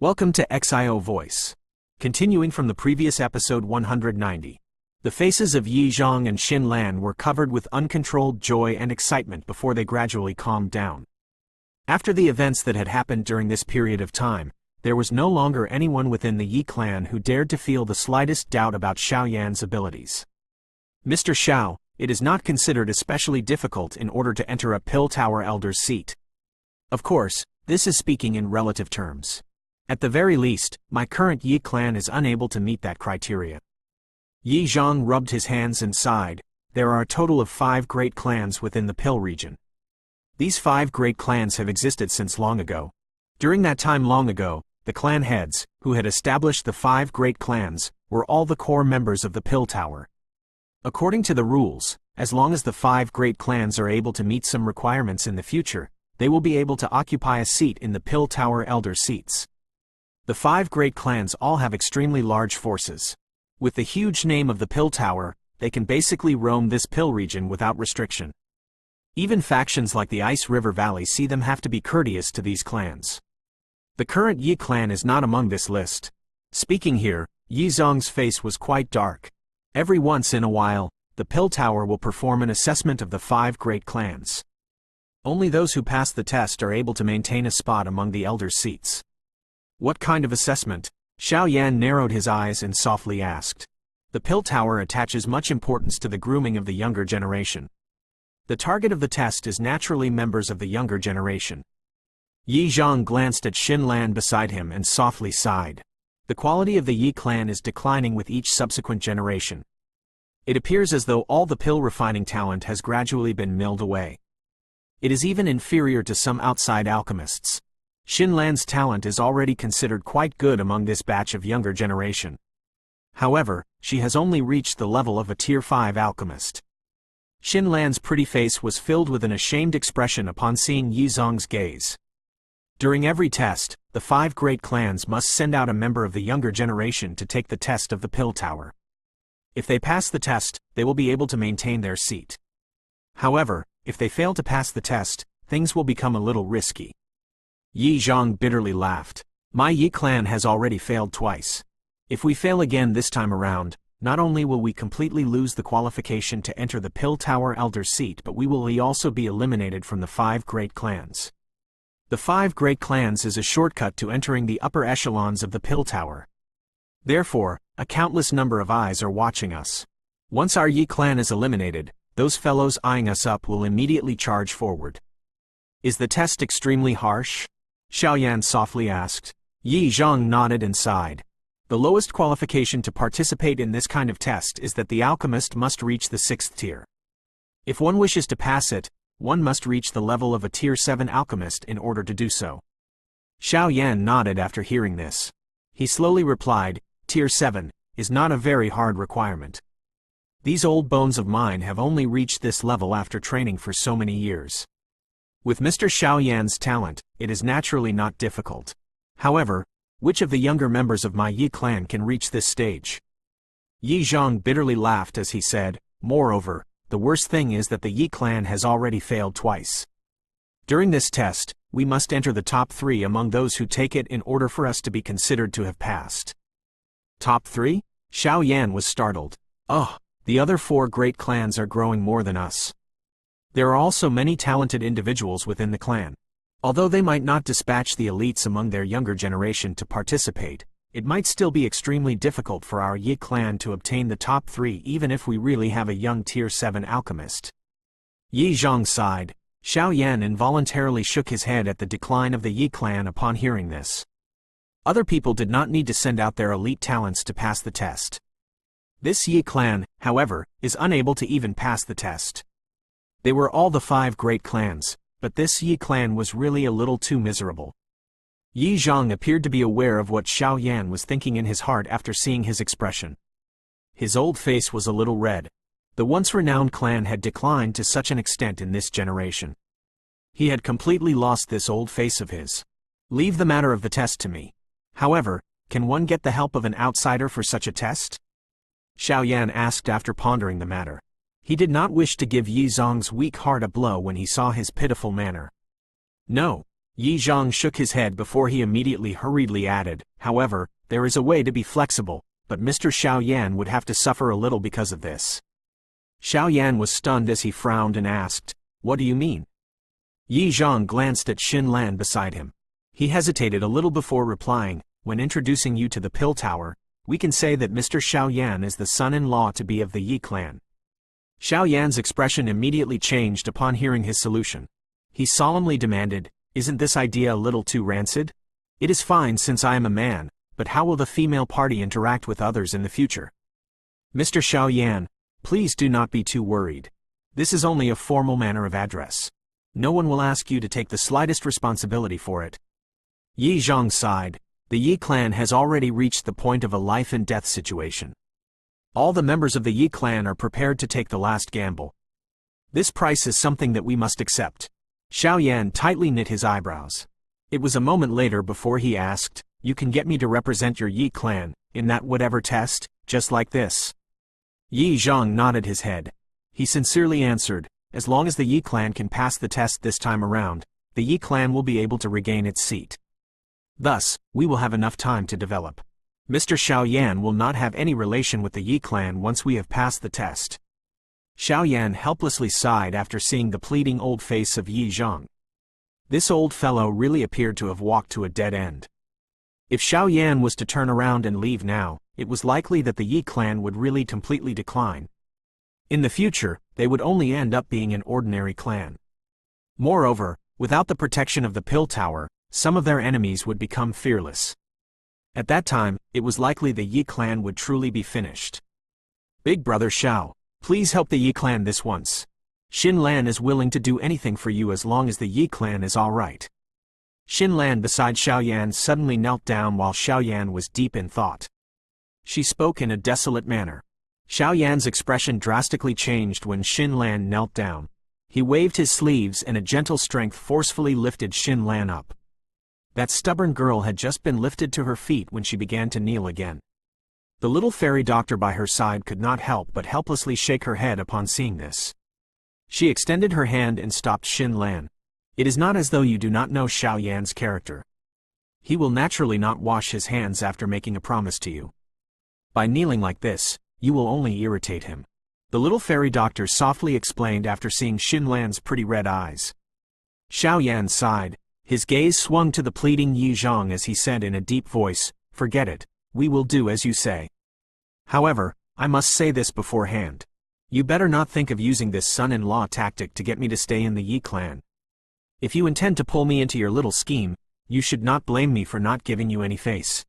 Welcome to Xiao Voice. Continuing from the previous episode 190. The faces of Yi Zhang and Xin Lan were covered with uncontrolled joy and excitement before they gradually calmed down. After the events that had happened during this period of time, there was no longer anyone within the Yi clan who dared to feel the slightest doubt about Xiao Yan's abilities. Mr. Xiao, it is not considered especially difficult in order to enter a Pill Tower Elder's seat. Of course, this is speaking in relative terms. At the very least, my current Yi clan is unable to meet that criteria. Yi Zhang rubbed his hands and sighed. There are a total of 5 great clans within the Pill region. These 5 great clans have existed since long ago. During that time long ago, the clan heads, who had established the 5 great clans, were all the core members of the Pill Tower. According to the rules, as long as the 5 great clans are able to meet some requirements in the future, they will be able to occupy a seat in the Pill Tower Elder seats. The 5 great clans all have extremely large forces. With the huge name of the Pill Tower, they can basically roam this Pill region without restriction. Even factions like the Ice River Valley see them have to be courteous to these clans. The current Yi clan is not among this list. Speaking here, Yi Zhang's face was quite dark. Every once in a while, the Pill Tower will perform an assessment of the 5 great clans. Only those who pass the test are able to maintain a spot among the elders' seats. What kind of assessment? Xiao Yan narrowed his eyes and softly asked. The Pill Tower attaches much importance to the grooming of the younger generation. The target of the test is naturally members of the younger generation. Yi Zhang glanced at Xin Lan beside him and softly sighed. The quality of the Yi clan is declining with each subsequent generation. It appears as though all the pill refining talent has gradually been milled away. It is even inferior to some outside alchemists. Xin Lan's talent is already considered quite good among this batch of younger generation. However, she has only reached the level of a Tier 5 alchemist. Xin Lan's pretty face was filled with an ashamed expression upon seeing Yi Zhang's gaze. During every test, the 5 great clans must send out a member of the younger generation to take the test of the Pill Tower. If they pass the test, they will be able to maintain their seat. However, if they fail to pass the test, things will become a little risky. Yi Zhang bitterly laughed. My Yi clan has already failed twice. If we fail again this time around, not only will we completely lose the qualification to enter the Pill Tower Elder seat, but we will also be eliminated from the 5 great clans. The 5 great clans is a shortcut to entering the upper echelons of the Pill Tower. Therefore, a countless number of eyes are watching us. Once our Yi clan is eliminated, those fellows eyeing us up will immediately charge forward. Is the test extremely harsh? Xiao Yan softly asked. Yi Zhang nodded and sighed. The lowest qualification to participate in this kind of test is that the alchemist must reach the 6th tier. If one wishes to pass it, one must reach the level of a Tier 7 alchemist in order to do so. Xiao Yan nodded after hearing this. He slowly replied, Tier 7 is not a very hard requirement. These old bones of mine have only reached this level after training for so many years. With Mr. Xiao Yan's talent, it is naturally not difficult. However, which of the younger members of my Yi clan can reach this stage? Yi Zhang bitterly laughed as he said, moreover, the worst thing is that the Yi clan has already failed twice. During this test, we must enter the top 3 among those who take it in order for us to be considered to have passed. Top 3? Xiao Yan was startled. Oh, the other 4 great clans are growing more than us. There are also many talented individuals within the clan. Although they might not dispatch the elites among their younger generation to participate, it might still be extremely difficult for our Yi clan to obtain the top 3 even if we really have a young Tier 7 alchemist. Yi Zhang sighed. Xiao Yan involuntarily shook his head at the decline of the Yi clan upon hearing this. Other people did not need to send out their elite talents to pass the test. This Yi clan, however, is unable to even pass the test. They were all the 5 great clans, but this Yi clan was really a little too miserable. Yi Zhang appeared to be aware of what Xiao Yan was thinking in his heart after seeing his expression. His old face was a little red. The once renowned clan had declined to such an extent in this generation. He had completely lost this old face of his. Leave the matter of the test to me. However, can one get the help of an outsider for such a test? Xiao Yan asked after pondering the matter. He did not wish to give Yi Zhang's weak heart a blow when he saw his pitiful manner. No, Yi Zhang shook his head before he immediately hurriedly added, however, there is a way to be flexible, but Mr. Xiao Yan would have to suffer a little because of this. Xiao Yan was stunned as he frowned and asked, what do you mean? Yi Zhang glanced at Xin Lan beside him. He hesitated a little before replying, when introducing you to the Pill Tower, we can say that Mr. Xiao Yan is the son-in-law-to-be of the Yi clan. Xiao Yan's expression immediately changed upon hearing his solution. He solemnly demanded, isn't this idea a little too rancid? It is fine since I am a man, but how will the female party interact with others in the future? Mr. Xiao Yan, please do not be too worried. This is only a formal manner of address. No one will ask you to take the slightest responsibility for it. Yi Zhang sighed. The Yi clan has already reached the point of a life-and-death situation. All the members of the Yi clan are prepared to take the last gamble. This price is something that we must accept. Xiao Yan tightly knit his eyebrows. It was a moment later before he asked, you can get me to represent your Yi clan, in that whatever test, just like this? Yi Zhang nodded his head. He sincerely answered, as long as the Yi clan can pass the test this time around, the Yi clan will be able to regain its seat. Thus, we will have enough time to develop. Mr. Xiao Yan will not have any relation with the Yi clan once we have passed the test. Xiao Yan helplessly sighed after seeing the pleading old face of Yi Zhang. This old fellow really appeared to have walked to a dead end. If Xiao Yan was to turn around and leave now, it was likely that the Yi clan would really completely decline. In the future, they would only end up being an ordinary clan. Moreover, without the protection of the Pill Tower, some of their enemies would become fearless. At that time, it was likely the Yi clan would truly be finished. Big brother Xiao, please help the Yi clan this once. Xin Lan is willing to do anything for you as long as the Yi clan is all right. Xin Lan beside Xiao Yan suddenly knelt down while Xiao Yan was deep in thought. She spoke in a desolate manner. Xiao Yan's expression drastically changed when Xin Lan knelt down. He waved his sleeves and a gentle strength forcefully lifted Xin Lan up. That stubborn girl had just been lifted to her feet when she began to kneel again. The little fairy doctor by her side could not help but helplessly shake her head upon seeing this. She extended her hand and stopped Xin Lan. It is not as though you do not know Xiao Yan's character. He will naturally not wash his hands after making a promise to you. By kneeling like this, you will only irritate him. The little fairy doctor softly explained after seeing Xin Lan's pretty red eyes. Xiao Yan sighed. His gaze swung to the pleading Yi Zhang as he said in a deep voice, forget it, we will do as you say. However, I must say this beforehand. You better not think of using this son-in-law tactic to get me to stay in the Yi clan. If you intend to pull me into your little scheme, you should not blame me for not giving you any face.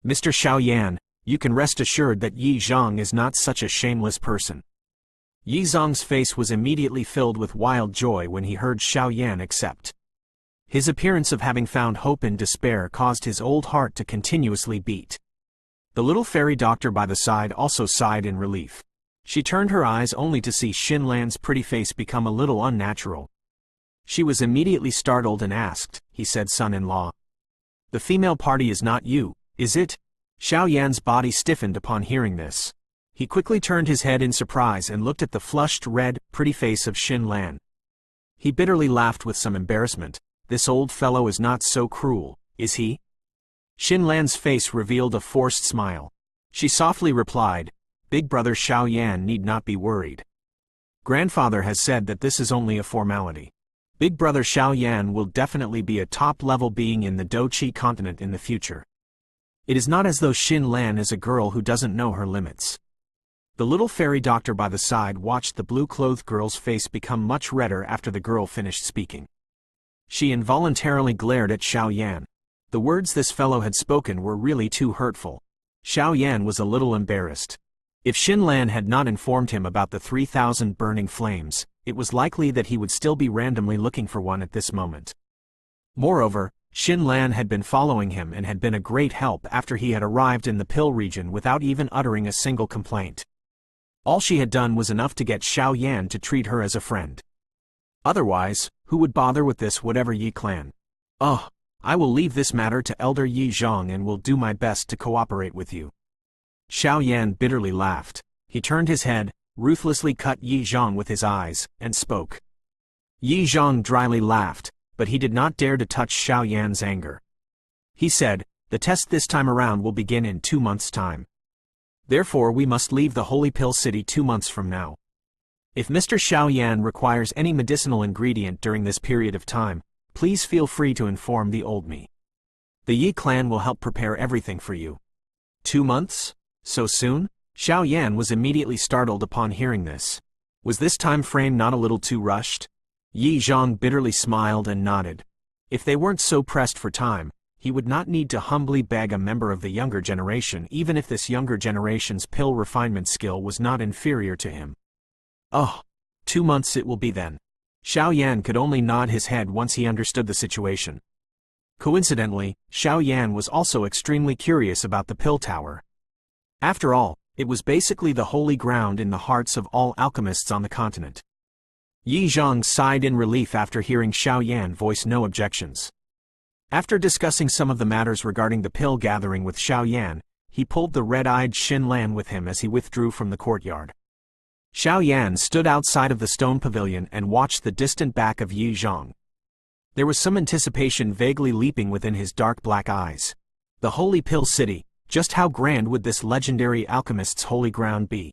Mr. Xiao Yan, you can rest assured that Yi Zhang is not such a shameless person. Yi Zhang's face was immediately filled with wild joy when he heard Xiao Yan accept. His appearance of having found hope in despair caused his old heart to continuously beat. The little fairy doctor by the side also sighed in relief. She turned her eyes only to see Xin Lan's pretty face become a little unnatural. She was immediately startled and asked, he said, son-in-law. The female party is not you, is it? Xiao Yan's body stiffened upon hearing this. He quickly turned his head in surprise and looked at the flushed, red, pretty face of Xin Lan. He bitterly laughed with some embarrassment. This old fellow is not so cruel, is he? Xin Lan's face revealed a forced smile. She softly replied, Big brother Xiao Yan need not be worried. Grandfather has said that this is only a formality. Big brother Xiao Yan will definitely be a top-level being in the Doqi continent in the future. It is not as though Xin Lan is a girl who doesn't know her limits. The little fairy doctor by the side watched the blue-clothed girl's face become much redder after the girl finished speaking. She involuntarily glared at Xiao Yan. The words this fellow had spoken were really too hurtful. Xiao Yan was a little embarrassed. If Xin Lan had not informed him about the 3,000 burning flames, it was likely that he would still be randomly looking for one at this moment. Moreover, Xin Lan had been following him and had been a great help after he had arrived in the Pill region without even uttering a single complaint. All she had done was enough to get Xiao Yan to treat her as a friend. Otherwise, who would bother with this whatever Yi clan? Oh, I will leave this matter to Elder Yi Zhang and will do my best to cooperate with you. Xiao Yan bitterly laughed. He turned his head, ruthlessly cut Yi Zhang with his eyes, and spoke. Yi Zhang dryly laughed. but he did not dare to touch Xiao Yan's anger. He said, "The test this time around will begin in 2 months' time. Therefore we must leave the Holy Pill City 2 months from now. If Mr. Xiao Yan requires any medicinal ingredient during this period of time, please feel free to inform the old me. The Yi clan will help prepare everything for you." 2 months? So soon? Xiao Yan was immediately startled upon hearing this. Was this time frame not a little too rushed? Yi Zhang bitterly smiled and nodded. If they weren't so pressed for time, he would not need to humbly beg a member of the younger generation, even if this younger generation's pill refinement skill was not inferior to him. "Oh, 2 months it will be then." Xiao Yan could only nod his head once he understood the situation. Coincidentally, Xiao Yan was also extremely curious about the pill tower. After all, it was basically the holy ground in the hearts of all alchemists on the continent. Yi Zhang sighed in relief after hearing Xiao Yan voice no objections. After discussing some of the matters regarding the pill gathering with Xiao Yan, he pulled the red-eyed Xin Lan with him as he withdrew from the courtyard. Xiao Yan stood outside of the stone pavilion and watched the distant back of Yi Zhang. There was some anticipation vaguely leaping within his dark black eyes. The Holy Pill City, just how grand would this legendary alchemist's holy ground be?